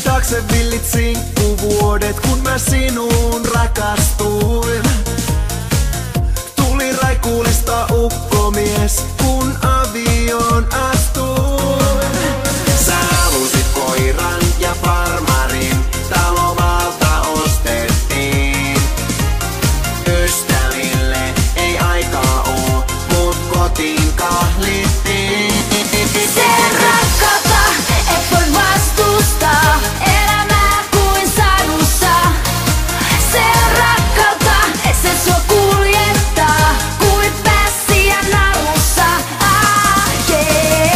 taakse villit sinkkuvuodet, kun mä sinuun rakastuin. Tuli Raikuulista ukkomies, kun avioon astuin. Sä halusit koiran ja farmarin, talo valta ostettiin. Ystäville ei aikaa oo, mut kotiin kahlittiin. Se rakkautta et voi vastustaa, elämää kuin sadussa. Se rakkautta, se sua kuljettaa kuin pässiä narussa. Yeah.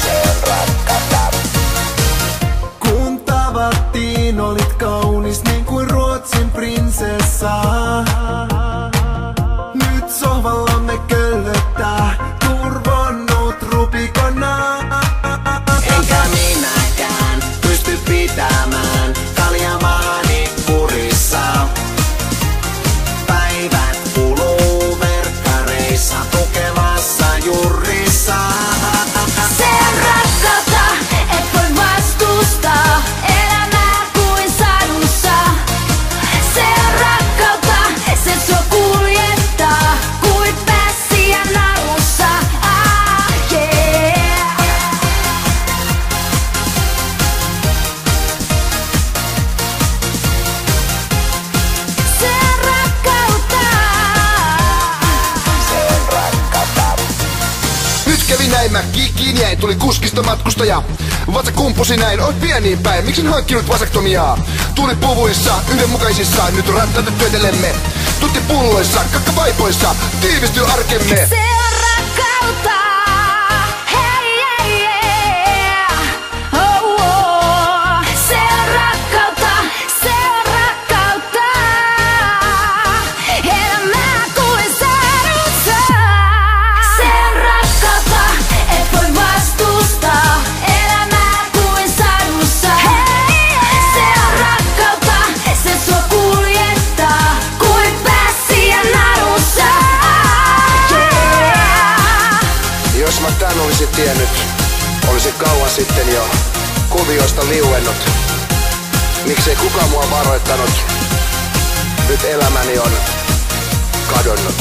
Se on rakkautta. Kun tavattiin, olit kaunis niin kuin Ruotsin prinsessa. Nyt sohvallamme köllöttää turvonnut rupikona. Enkä minäkään pysty pitämään kaljamaani kurissa. Päivät kuluu verkkareissa tukevassa jurrissa. Se rakkautta et voi vastustaa, elämää kuin sadussa. Se rakkautta, se sua kuljettaa kuin pässiä narussa. Yeah. Se rakkautta. Se on rakkautta. Nyt kävi näin, mä kiinni jäin, tuli kuskista matkustaja. Vatsa kumpusi näin, oot pieniin päin, miksin hankkinut vasektomiaa? Tuli puvuissa, yhdenmukaisissa, nyt rattaita työtelemme. Tutti pulloissa, kakkavaipoissa, tiivistyy arkemme. Se on rakkautta. Hei, hei, yeah. Oh, oh. Se on rakkautta. Se on rakkautta. Elämää kuin sadussa. Se on rakkautta. Et voi vastustaa. Elämää kuin sadussa. Se on rakkautta. Se sua kuljettaa kuin pässiä narussa. Yeah. Jos mä tän olisin tiennyt, olisin kauan sitten jo kuvioista liuennut. Miksei kukaan mua varoittanut? Nyt elämäni on kadonnut.